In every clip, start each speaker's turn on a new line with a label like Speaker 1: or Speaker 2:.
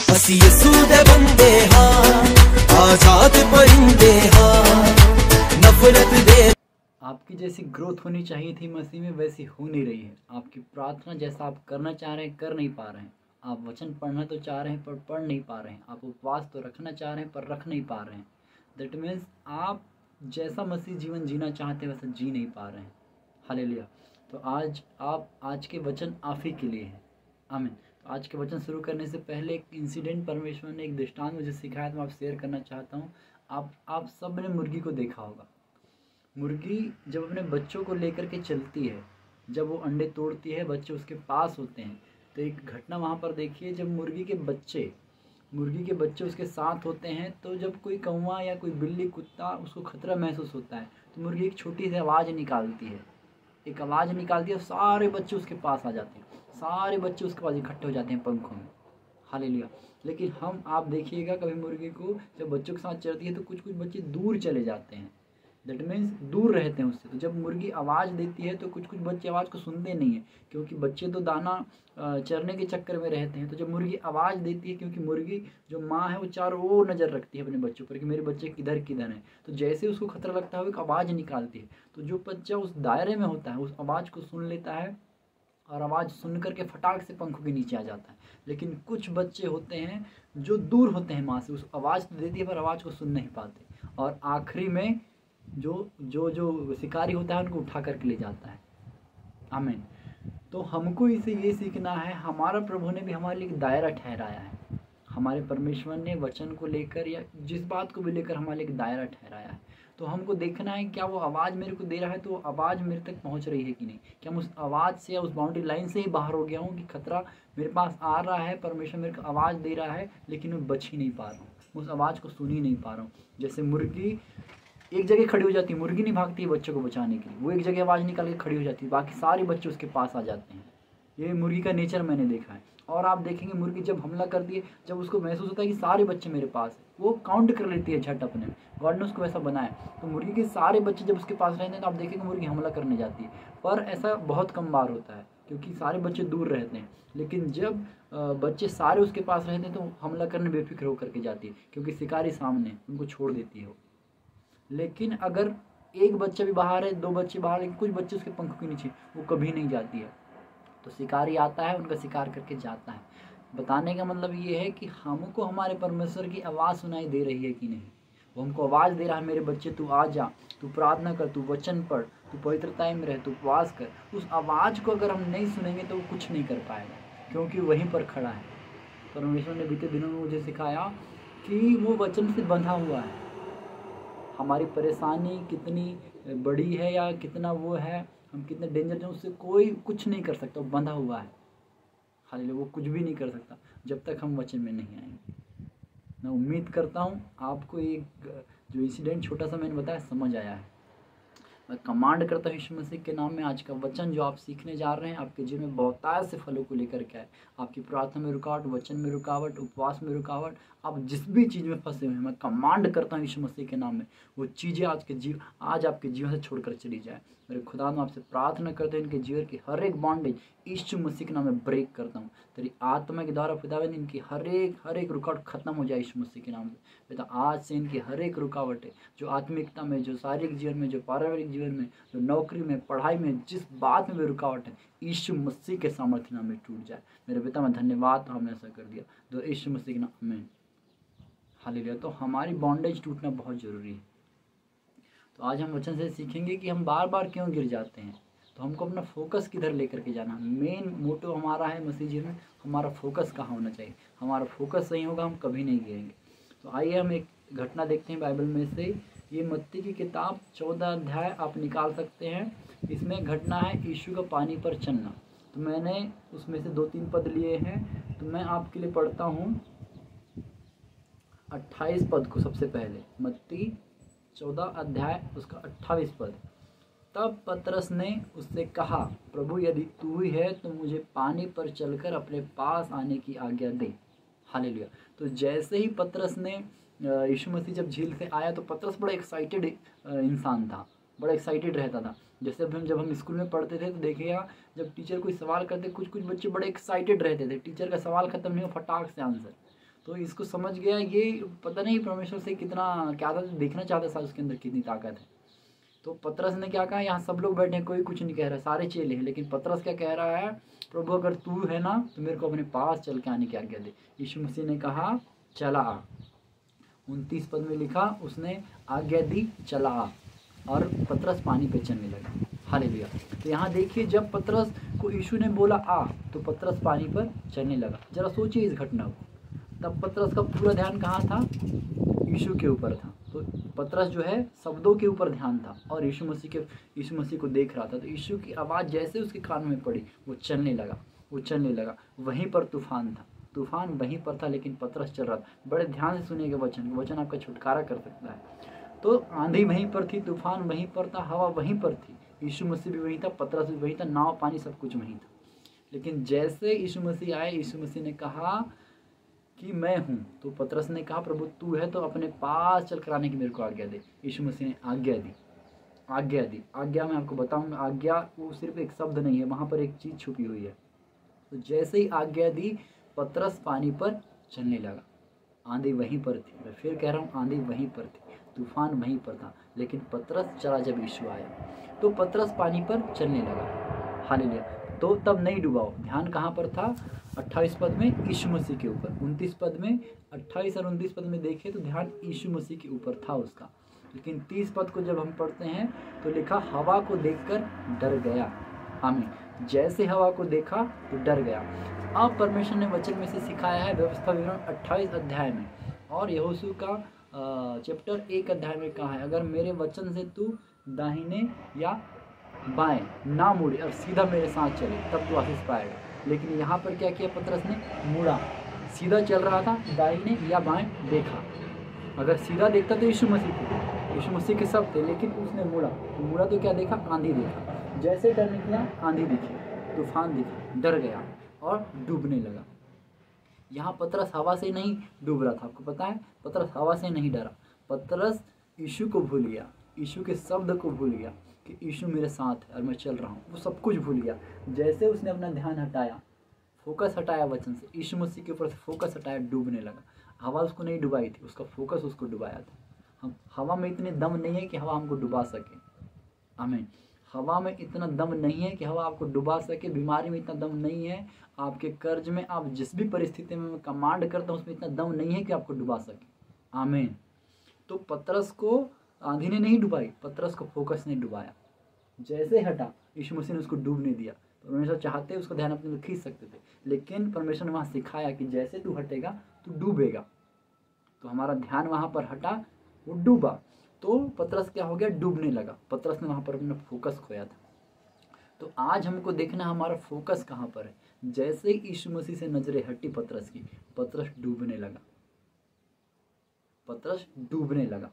Speaker 1: असी यसू दे बंदे हाँ, आजाद परिंदे हाँ, नफरत दे।
Speaker 2: आपकी जैसी ग्रोथ होनी चाहिए थी मसीह में, वैसी हो नहीं रही है। आपकी प्रार्थना जैसा आप करना चाह रहे हैं कर नहीं पा रहे हैं। आप वचन पढ़ना तो चाह रहे हैं पर पढ़ नहीं पा रहे हैं। आप उपवास तो रखना चाह रहे हैं पर रख नहीं पा रहे हैं। दैट मीन्स आप जैसा मसीह जीवन जीना चाहते हैं वैसा जी नहीं पा रहे हैं। हालेलुया। तो आज के वचन आप ही के लिए हैं। आमीन। तो आज के वचन शुरू करने से पहले एक इंसिडेंट परमेश्वर ने, एक दृष्टांत मुझे सिखाया, तो मैं आप शेयर करना चाहता हूँ। आप सब ने मुर्गी को देखा होगा। मुर्गी जब अपने बच्चों को लेकर के चलती है, जब वो अंडे तोड़ती है, बच्चे उसके पास होते हैं, तो एक घटना वहाँ पर देखिए। जब मुर्गी के बच्चे उसके साथ होते हैं, तो जब कोई कौवा या कोई बिल्ली, कुत्ता, उसको खतरा महसूस होता है तो मुर्गी एक छोटी सी आवाज़ निकालती है। सारे बच्चे उसके पास आ जाते हैं, सारे बच्चे उसके पास इकट्ठे हो जाते हैं पंखों में। हालेलुया। लेकिन आप देखिएगा कभी मुर्गी को जब बच्चों के साथ चलती है तो कुछ बच्चे दूर चले जाते हैं। दैट मीन्स दूर रहते हैं उससे। तो जब मुर्गी आवाज़ देती है तो कुछ बच्चे आवाज़ को सुनते नहीं है, क्योंकि बच्चे तो दाना चरने के चक्कर में रहते हैं। तो जब मुर्गी आवाज़ देती है, क्योंकि मुर्गी जो माँ है वो चारों ओर नज़र रखती है अपने बच्चों पर कि मेरे बच्चे किधर हैं, तो जैसे उसको खतरा लगता है वो एक आवाज़ निकालती है। तो जो बच्चा उस दायरे में होता है उस आवाज़ को सुन लेता है और आवाज़ सुन करके फटाक से पंखों के नीचे आ जाता है। लेकिन कुछ बच्चे होते हैं जो दूर होते हैं माँ से, उस आवाज़ तो देती है पर आवाज़ को सुन नहीं पाते, और आखिरी में जो शिकारी होता है उनको उठा करके ले जाता है। आमीन। तो हमको इसे ये सीखना है, हमारा प्रभु ने भी हमारे लिए दायरा ठहराया है। हमारे परमेश्वर ने वचन को लेकर या जिस बात को भी लेकर हमारे लिए दायरा ठहराया है। तो हमको देखना है क्या वो आवाज़ मेरे को दे रहा है तो वो आवाज़ मेरे तक पहुंच रही है कि नहीं। क्या मैं उस आवाज़ से या उस बाउंड्री लाइन से ही बाहर हो गया हूँ कि खतरा मेरे पास आ रहा है, परमेश्वर मेरे को आवाज़ दे रहा है लेकिन मैं बच ही नहीं पा रहा हूँ, उस आवाज़ को सुन ही नहीं पा रहा हूँ। जैसे मुर्गी एक जगह खड़ी हो जाती है, मुर्गी नहीं भागती है बच्चों को बचाने के लिए, वो एक जगह आवाज़ निकाल के खड़ी हो जाती है, बाकी सारे बच्चे उसके पास आ जाते हैं। ये मुर्गी का नेचर मैंने देखा है। और आप देखेंगे मुर्गी जब हमला करती है, जब उसको महसूस होता है कि सारे बच्चे मेरे पास है, वो काउंट कर लेती है झट अपने। गॉड ने उसको वैसा बनाया। तो मुर्गी के सारे बच्चे जब उसके पास रहते हैं तो आप देखेंगे मुर्गी हमला करने जाती है, पर ऐसा बहुत कम बार होता है क्योंकि सारे बच्चे दूर रहते हैं। लेकिन जब बच्चे सारे उसके पास रहते हैं तो हमला करने बेफिक्र होकर के जाती है, क्योंकि शिकारी सामने उनको छोड़ देती है। लेकिन अगर एक बच्चा भी बाहर है, दो बच्चे बाहर, लेकिन कुछ बच्चे उसके पंखों के नीचे, वो कभी नहीं जाती है। तो शिकारी आता है, उनका शिकार करके जाता है। बताने का मतलब ये है कि हमको हमारे परमेश्वर की आवाज़ सुनाई दे रही है कि नहीं। वो हमको आवाज़ दे रहा है, मेरे बच्चे तू आ जा, तू प्रार्थना कर, तू वचन पढ़, तू पवित्रता में रह, तू उपवास कर। उस आवाज़ को अगर हम नहीं सुनेंगे तो वो कुछ नहीं कर पाएगा, क्योंकि वहीं पर खड़ा है। परमेश्वर ने बीते दिनों में मुझे सिखाया कि वो वचन से बंधा हुआ है। हमारी परेशानी कितनी बड़ी है या कितना वो है, हम कितने डेंजर हैं, उससे कोई कुछ नहीं कर सकता, वो बंधा हुआ है। हालेलुया। वो कुछ भी नहीं कर सकता जब तक हम वचन में नहीं आएंगे। मैं उम्मीद करता हूँ आपको एक जो इंसिडेंट छोटा सा मैंने बताया समझ आया है। मैं कमांड करता हूँ यीशु मसीह के नाम में, आज का वचन जो आप सीखने जा रहे हैं आपके जीवन में बहुतायत से फलों को लेकर के आए। आपकी प्रार्थना में रुकावट, वचन में रुकावट, उपवास में रुकावट, आप जिस भी चीज़ में फंसे हुए हैं, मैं कमांड करता हूँ यीशु मसीह के नाम में वो चीज़ें आज आपके जीवन से छोड़कर चली जाए। मेरे खुदा मैं आपसे प्रार्थना करते हैं इनके जीवन की हर एक बॉन्डेज यीशु मसीह के नाम में ब्रेक करता हूँ। तेरी आत्मा के द्वारा खुदावंद इनकी हर एक रुकावट खत्म हो जाए यीशु मसीह के नाम से। बेटा आज से इनकी हर एक रुकावट है, जो आत्मिकता में, जो शारीरिक जीवन में, जो पारिवारिक जीवन में, जो नौकरी में, पढ़ाई में, जिस बात में भी रुकावट है, यीशु मसीह के सामर्थ्य नाम में टूट जाए। मेरे पिता मैं धन्यवाद तो हमने ऐसा कर दिया, तो यीशु मसीह के नाम में हालेलुया। तो हमारी बॉन्डेज टूटना बहुत ज़रूरी है। तो आज हम वचन से सीखेंगे कि हम बार बार क्यों गिर जाते हैं। तो हमको अपना फोकस किधर लेकर के जाना, मेन मोटो हमारा है मसीह जीवन में, हमारा फोकस कहाँ होना चाहिए। हमारा फोकस सही होगा हम कभी नहीं गिरेंगे। तो आइए हम एक घटना देखते हैं बाइबल में से। ये मत्ती की किताब 14 अध्याय आप निकाल सकते हैं। इसमें घटना है यीशु का पानी पर चलना। तो मैंने उसमें से 2-3 पद लिए हैं, तो मैं आपके लिए पढ़ता हूँ 28 पद को। सबसे पहले मत्ती 14 अध्याय उसका 28 पद। तब पतरस ने उससे कहा, प्रभु यदि तू ही है तो मुझे पानी पर चलकर अपने पास आने की आज्ञा दे। हालेलुया। तो जैसे ही पतरस ने यीशु मसीह जब झील से आया तो पतरस बड़ा एक्साइटेड इंसान था, बड़ा एक्साइटेड रहता था। जैसे जब हम स्कूल में पढ़ते थे तो देखिएगा जब टीचर कोई सवाल करते, कुछ बच्चे बड़े एक्साइटेड रहते थे, टीचर का सवाल खत्म नहीं हो फटाक से आंसर। तो इसको समझ गया, ये पता नहीं परमेश्वर से कितना क्या था, देखना चाहता था उसके अंदर कितनी ताकत है। तो पतरस ने क्या कहा, यहाँ सब लोग बैठे हैं, कोई कुछ नहीं कह रहा, सारे चेले हैं, लेकिन पतरस क्या कह रहा है, प्रभु अगर तू है ना तो मेरे को अपने पास चल के आने की आज्ञा दे। यीशु मसीह ने कहा चला आ। 29 पद में लिखा, उसने आज्ञा दी, चला आ, और पतरस पानी पे चलने लगा। हालेलुया। तो यहाँ देखिए, जब पतरस को यीशु ने बोला आ, तो पतरस पानी पर चलने लगा। जरा सोचिए इस घटना को। तब पतरस का पूरा ध्यान कहाँ था, यीशु के ऊपर था। तो पतरस जो है शब्दों के ऊपर ध्यान था और यीशु मसीह को देख रहा था। तो यीशु की आवाज़ जैसे उसके कान में पड़ी, वो चलने लगा। वहीं पर तूफान वहीं पर था, लेकिन पतरस चल रहा था। बड़े ध्यान से सुनिएगा वचन आपका छुटकारा कर सकता है। तो आंधी वहीं पर थी, तूफान वहीं पर था, हवा वहीं पर थी, यीशु मसीह भी वहीं था, पतरस भी वहीं था, नाव पानी सब कुछ वहीं था। लेकिन जैसे यीशु मसीह आए, यीशु मसीह ने कहा कि मैं हूँ, तो पतरस ने कहा प्रभु तू है तो अपने पास चल कर आने की मेरे को आज्ञा दे। यीशु मसीह ने आज्ञा दी। आज्ञा मैं आपको बताऊँ, आज्ञा वो सिर्फ एक शब्द नहीं है, वहाँ पर एक चीज़ छुपी हुई है। तो जैसे ही आज्ञा दी, पतरस पानी पर चलने लगा। आंधी वहीं पर थी, मैं फिर कह रहा हूँ, आंधी वहीं पर थी, तूफान वहीं पर था, लेकिन पतरस चला जब यीशु आया, तो पतरस पानी पर चलने लगा। हालेलुया। तो तब नहीं डूबाओ, ध्यान कहाँ पर था, 28 पद में यीशु मसीह के ऊपर, 29 पद में, 28 और 29 पद में देखे तो ध्यान यीशु मसीह के ऊपर था उसका। लेकिन 30 पद को जब हम पढ़ते हैं तो लिखा, हवा को देखकर डर गया। आमीन। जैसे हवा को देखा तो डर गया। अब परमेश्वर ने वचन में से सिखाया है, व्यवस्था विवरण 28 अध्याय में, और यहोशू का चैप्टर 1 अध्याय में कहा है, अगर मेरे वचन से तू दाहिने या बाएं ना मुड़े और सीधा मेरे साथ चले तब तू आशीष पाएगा। लेकिन यहाँ पर क्या किया पतरस ने, मुड़ा, सीधा चल रहा था, दाहिने या बाएं देखा। अगर सीधा देखता तो यीशु मसीह के सब थे, लेकिन उसने मुड़ा तो क्या देखा, आंधी देखा। जैसे डर निकला, आंधी दिखी, तूफान दिखा, डर गया और डूबने लगा। यहाँ पतरस हवा से नहीं डूब रहा था, आपको पता है, पतरस हवा से नहीं डरा। पतरस यीशु को भूल गया, यीशु के शब्द को भूल गया कि यीशु मेरे साथ है और मैं चल रहा हूँ, वो सब कुछ भूल गया। जैसे उसने अपना ध्यान हटाया, फोकस हटाया वचन से, यीशु मसीह के ऊपर से फोकस हटाया, डूबने लगा। हवा उसको नहीं डुबाई थी, उसका फोकस उसको डुबाया था। हम हवा में इतने दम नहीं है कि हवा हमको डुबा सके। आमीन। हवा में इतना दम नहीं है कि हवा आपको डुबा सके, बीमारी में इतना दम नहीं है, आपके कर्ज में, आप जिस भी परिस्थिति में मैं कमांड करता हूँ उसमें इतना दम नहीं है कि आपको डुबा सके। आमीन। तो पतरस को आंधी ने नहीं डुबाई, पतरस को फोकस ने डुबाया। जैसे हटा, यीशु मसीह ने उसको डूबने दिया। परमेश्वर चाहते उसका ध्यान अपने में खींच सकते थे, लेकिन परमेश्वर ने वहाँ सिखाया कि जैसे तू हटेगा तू डूबेगा। तो हमारा ध्यान वहाँ पर हटा, वो डूबा, तो पतरस क्या हो गया, डूबने लगा। पतरस ने वहाँ पर अपना फोकस खोया था। तो आज हमको देखना हमारा फोकस कहाँ पर है। जैसे यीशु मसीह से नजरें हटी पतरस की, पतरस डूबने लगा।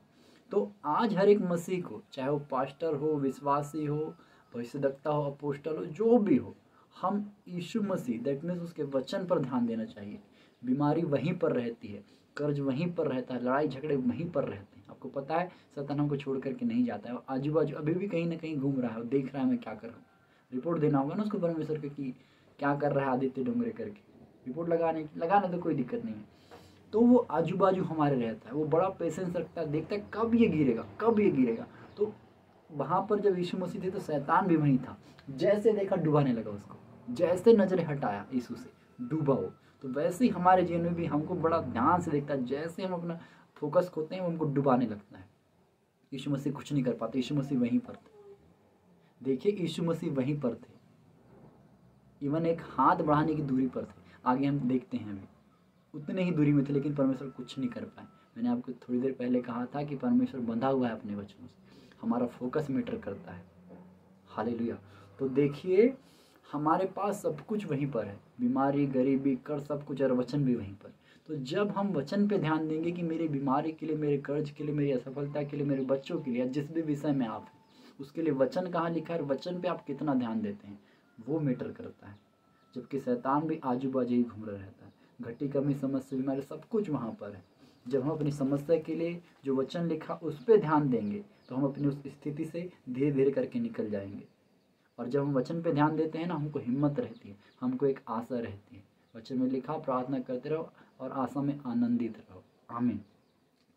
Speaker 2: तो आज हर एक मसीह को, चाहे वो पास्टर हो, विश्वासी हो, भविष्यद्वक्ता हो, अपोस्टल हो, जो भी हो, हम यीशु मसीह दैट मीन्स उसके वचन पर ध्यान देना चाहिए। बीमारी वहीं पर रहती है, कर्ज वहीं पर रहता है, लड़ाई झगड़े वहीं पर रहते हैं। आपको पता है शैतान हमको छोड़ करके नहीं जाता है, आजू बाजू अभी भी कहीं ना कहीं घूम रहा है और देख रहा है मैं क्या कर रहा हूँ। रिपोर्ट देना होगा ना उसको परमेश्वर के कि क्या कर रहा है आदित्य डोंगरे करके, रिपोर्ट लगाने तो कोई दिक्कत नहीं है। तो वो आजू बाजू हमारे रहता है, वो बड़ा पेशेंस रखता है, देखता है कब ये गिरेगा। तो वहाँ पर जब यीशु मसीह थे तो शैतान भी वहीं था। जैसे देखा डुबाने लगा उसको, जैसे नजरें हटाया यीशु से, डूबा वो। तो वैसे ही हमारे जीवन में भी हमको बड़ा ध्यान से देखता है, जैसे हम अपना फोकस खोते हैं वो हमको डुबाने लगता है। यीशु मसीह कुछ नहीं कर पाते, यीशु मसीह वहीं पर थे। देखिए यीशु मसीह वहीं पर थे, इवन एक हाथ बढ़ाने की दूरी पर थे। आगे हम देखते हैं, अभी उतने ही दूरी में थे, लेकिन परमेश्वर कुछ नहीं कर पाए। मैंने आपको थोड़ी देर पहले कहा था कि परमेश्वर बंधा हुआ है अपने वचनों से, हमारा फोकस मैटर करता है। हालेलुया। तो देखिए हमारे पास सब कुछ वहीं पर है, बीमारी, गरीबी, कर्ज, सब कुछ, और वचन भी वहीं पर। तो जब हम वचन पे ध्यान देंगे कि मेरी बीमारी के लिए, मेरे कर्ज के लिए, मेरी असफलता के लिए, मेरे बच्चों के लिए, जिस भी विषय में आप हैं उसके लिए वचन कहाँ लिखा है, वचन पे आप कितना ध्यान देते हैं, वो मैटर करता है। जबकि शैतान भी आजू बाजू ही घूम रहा रहता है, घटी कमी समस्या बीमारी सब कुछ वहाँ पर है। जब हम अपनी समस्या के लिए जो वचन लिखा उस पर ध्यान देंगे तो हम अपनी उस स्थिति से धीरे धीरे करके निकल जाएंगे। और जब हम वचन पे ध्यान देते हैं ना, हमको हिम्मत रहती है, हमको एक आशा रहती है। वचन में लिखा, प्रार्थना करते रहो, और आशा में आनंदित रहो। आमीन।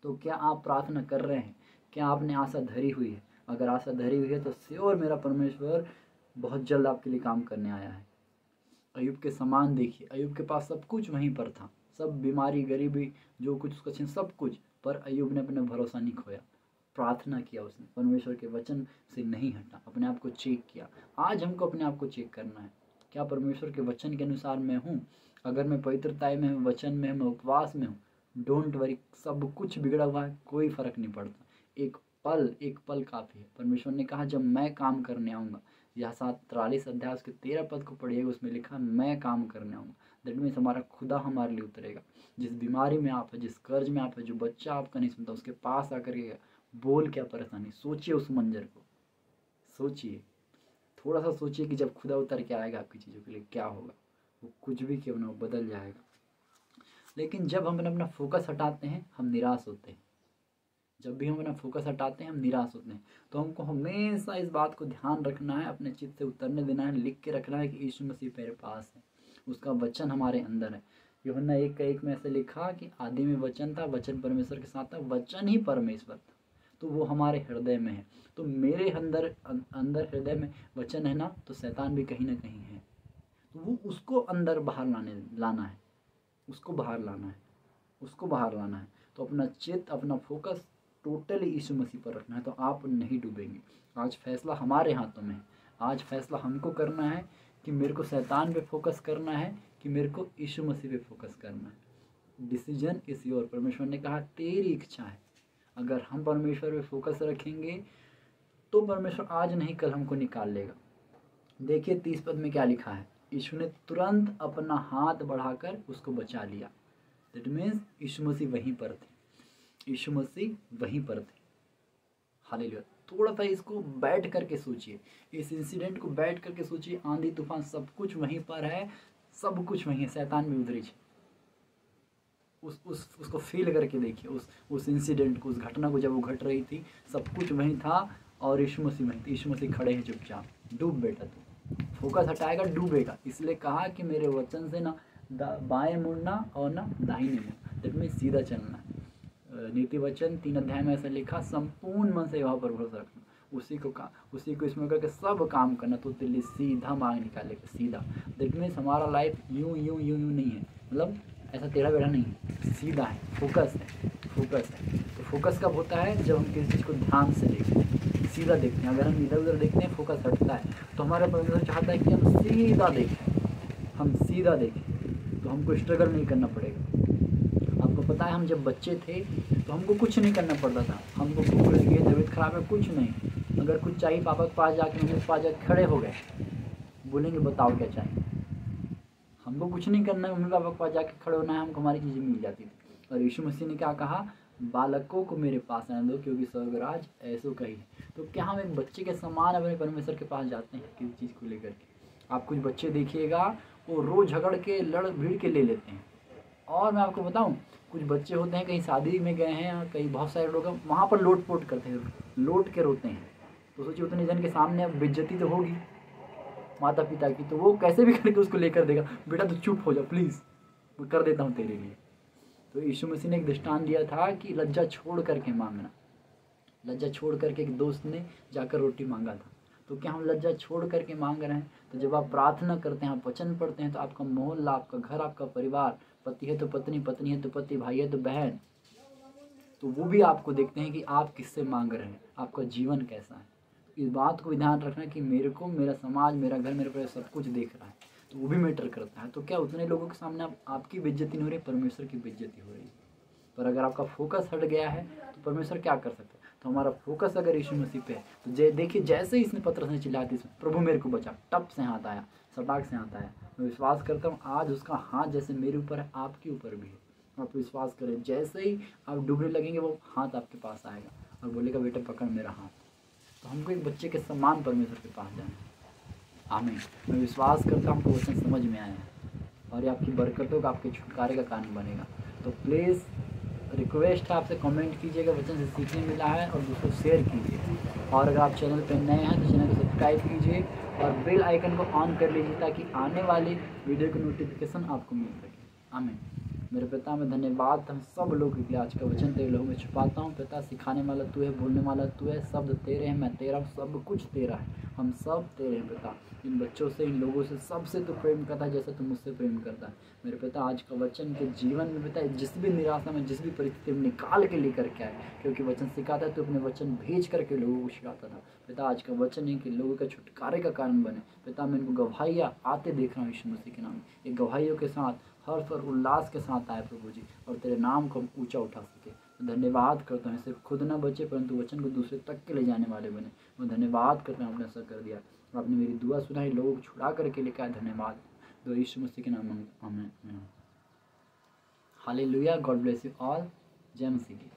Speaker 2: तो क्या आप प्रार्थना कर रहे हैं? क्या आपने आशा धरी हुई है? अगर आशा धरी हुई है तो श्योर मेरा परमेश्वर बहुत जल्द आपके लिए काम करने आया है। अय्यूब के समान देखिए, अय्यूब के पास सब कुछ वहीं पर था, सब बीमारी, गरीबी, जो कुछ उसका छीन, सब कुछ, पर अय्यूब ने अपना भरोसा नहीं खोया। प्रार्थना किया उसने, परमेश्वर के वचन से नहीं हटा, अपने आप को चेक किया। आज हमको अपने आप को चेक करना है, क्या परमेश्वर के वचन के अनुसार मैं हूँ? अगर मैं पवित्रता में हूँ, वचन में, मैं उपवास में हूँ, डोंट वरी, सब कुछ बिगड़ा हुआ है, कोई फर्क नहीं पड़ता। एक पल काफ़ी है। परमेश्वर ने कहा जब मैं काम करने आऊँगा, यह 43 अध्याय उसके 13 पद को पढ़िएगा, उसमें लिखा मैं काम करने आऊँगा। दैट मीन्स हमारा खुदा हमारे लिए उतरेगा। जिस बीमारी में आप है, जिस कर्ज में आप है, जो बच्चा आपका नहीं सुनता, उसके पास आकर के बोल क्या परेशानी, सोचिए उस मंजर को, सोचिए, थोड़ा सा सोचिए कि जब खुदा उतर के आएगा आपकी चीज़ों के लिए क्या होगा। वो कुछ भी क्यों ना हो, बदल जाएगा। लेकिन जब हम अपना फोकस हटाते हैं हम निराश होते हैं। जब भी हम अपना फोकस हटाते हैं हम निराश होते हैं। तो हमको हमेशा इस बात को ध्यान रखना है, अपने चित्त से उतरने देना है, लिख के रखना है कि यीशु मसीह मेरे पास है, उसका वचन हमारे अंदर है। यूहन्ना 1:1 में ऐसे लिखा कि आदि में वचन था, वचन परमेश्वर के साथ था, वचन ही परमेश्वर था। तो वो हमारे हृदय में है। तो मेरे अंदर हृदय में वचन है ना, तो शैतान भी कहीं ना कहीं है। तो वो उसको अंदर बाहर लाना है, उसको बाहर लाना है। तो अपना चित्त, अपना फोकस टोटली यीशु मसीह पर रखना है, तो आप नहीं डूबेंगे। आज फैसला हमारे हाथों में है। आज फैसला हमको करना है कि मेरे को शैतान पे फोकस करना है कि मेरे को यीशु मसीह पे फोकस करना है। Decision is your. परमेश्वर ने कहा तेरी इच्छा है। अगर हम परमेश्वर पे फोकस रखेंगे तो परमेश्वर आज नहीं कल हमको निकाल लेगा। देखिए 30 पद में क्या लिखा है, यीशु ने तुरंत अपना हाथ बढ़ाकर उसको बचा लिया। दैट मीन्स यीशु मसीह वहीं पर थे, यीशु मसीह वहीं पर थे। हालेलुया। थोड़ा सा इसको बैठ करके सोचिए, इस इंसिडेंट को बैठ करके सोचिए। आंधी तूफान सब कुछ वहीं पर है, सब कुछ वहीं है, शैतान भी उधरी है। उसको फील करके देखिए, उस इंसिडेंट को, उस घटना को, जब वो घट रही थी सब कुछ वहीं था और यीशु मसीह वहीं थे। यीशु मसीह खड़े हैं चुपचाप। डूब बेटा तू, फोकस हटाएगा डूबेगा। इसलिए कहा कि मेरे वचन से ना बाएं मुड़ना और ना दाहिने मुड़ना। दैट मीन्स सीधा चलना। नीति वचन 3 अध्याय में ऐसा लिखा, संपूर्ण मन से वहाँ पर भरोसा रखना, उसी को इसमें करके सब काम करना, तो तेरे लिए सीधा मार्ग निकालेगा, सीधा। दैट मीन्स हमारा लाइफ यूं नहीं है, मतलब ऐसा टेढ़ा बेढ़ा नहीं है, सीधा है, फोकस है। तो फोकस कब होता है? जब हम किसी चीज़ को ध्यान से देखते हैं, सीधा देखते हैं। अगर हम इधर उधर देखते हैं फोकस हटता है। तो हमारा परमेश्वर चाहता है कि हम सीधा देखें, तो हमको स्ट्रगल नहीं करना पड़ेगा। आपको पता है हम जब बच्चे थे तो हमको कुछ नहीं करना पड़ता था। हमको भूख लगी है, तबीयत खराब है, कुछ नहीं, अगर कुछ चाहिए पापा के पास जाके, मम्मी के पास जाके खड़े हो गए, बोलेंगे बताओ क्या चाहिए। हमको कुछ नहीं करना है, मम्मी पापा के पास जाके खड़े होना है, हमको हमारी चीज़ें मिल जाती थी। और यीशु मसीह ने क्या कहा, बालकों को मेरे पास आने दो क्योंकि स्वर्गराज ऐसो कही है। तो क्या हम एक बच्चे के समान अपने परमेश्वर के पास जाते हैं किसी चीज़ को लेकर के? आप कुछ बच्चे देखिएगा वो रोज़ झगड़ के लड़ भीड़ के ले लेते हैं। और मैं आपको बताऊं, कुछ बच्चे होते हैं कहीं शादी में गए हैं, कहीं बहुत सारे लोग हैं, वहाँ पर लोट पोट करते हैं, लोट के रोते हैं। तो सोचिए उतने जन के सामने अब बेइज्जती तो होगी माता पिता की, तो वो कैसे भी करके उसको लेकर देगा, बेटा तो चुप हो जा प्लीज़, मैं कर देता हूँ तेरे लिए। तो यीशु मसीह ने एक दृष्टांत दिया था कि लज्जा छोड़ करके मांगना। लज्जा छोड़ करके एक दोस्त ने जाकर रोटी मांगा था। तो क्या हम लज्जा छोड़ करके मांग रहे हैं? तो जब आप प्रार्थना करते हैं, आप वचन पढ़ते हैं, तो आपका मोहल्ला, आपका घर, आपका परिवार, पति है तो पत्नी, पत्नी है तो पति, भाई है तो बहन, तो वो भी आपको देखते हैं कि आप किससे मांग रहे हैं, आपका जीवन कैसा है। इस बात को भी ध्यान रखना कि मेरे को मेरा समाज, मेरा घर, मेरे परिवार सब कुछ देख रहा है, तो वो भी मैटर करता है। तो क्या उतने लोगों के सामने आपकी बेइज्जती नहीं हो रही, परमेश्वर की बेइज्जती हो रही है। पर अगर आपका फोकस हट गया है तो परमेश्वर क्या कर सकता है? तो हमारा फोकस अगर यीशु मसीह पे है तो देखिए जैसे ही इसने पतरस ने चिल्लाया इसमें, प्रभु मेरे को बचा, टप से हाथ आया, सटाक से हाथ आया। मैं विश्वास करता हूँ आज उसका हाथ जैसे मेरे ऊपर है आपके ऊपर भी है। आप विश्वास करें, जैसे ही आप डूबने लगेंगे वो हाथ आपके पास आएगा और बोलेगा बेटा पकड़ मेरा हाथ। तो हमको एक बच्चे के समान परमेश्वर के पास जाना है। आमीन। मैं विश्वास करता हूँ हमको वचन समझ में आया है और ये आपकी बरकतों का, आपके छुटकारे का कारण बनेगा। तो प्लीज़ रिक्वेस्ट है आपसे, कमेंट कीजिएगा, वचन से सीखने मिला है, और दूसरों शेयर कीजिए। और अगर आप चैनल पर नए हैं तो चैनल को सब्सक्राइब कीजिए और बेल आइकन को ऑन कर लीजिए ताकि आने वाली वीडियो की नोटिफिकेशन आपको मिल सके। आमीन। मेरे पिता मैं धन्यवाद हम सब लोग के लिए आज का वचन तेरे लोगों में छुपाता हूँ। पिता सिखाने वाला तू है, बोलने वाला तू है, शब्द तेरे हैं, मैं तेरा हूँ, सब कुछ तेरा है, हम सब तेरे हैं पिता। इन बच्चों से, इन लोगों से, सबसे तू प्रेम करता है जैसे तू मुझसे प्रेम करता है मेरे पिता। आज का वचन के जीवन में पिता जिस भी निराशा में, जिस भी परिस्थिति में निकाल के लेकर के आए, क्योंकि वचन सिखाता है तो अपने वचन भेज करके लोगों को सिखाता था पिता। आज का वचन है कि लोगों के छुटकारे का कारण बने पिता। मैं इनको गवाहियाँ आते देख रहा हूँ यीशु मसीह के नाम में। ये गवाहियों के साथ हर्ष और उल्लास के साथ आए प्रभु जी, और तेरे नाम को हम ऊंचा उठा सके। मैं धन्यवाद करता हूँ, सिर्फ खुद ना बचे परंतु वचन को दूसरे तक के ले जाने वाले बने। मैं धन्यवाद करता हूँ, आपने ऐसा कर दिया, आपने मेरी दुआ सुनाई, लोगों को छुड़ा करके लेकर आए। धन्यवाद दो यीशु मसीह के नाम में, आमीन। Hallelujah. God bless you all. जय मसीह की।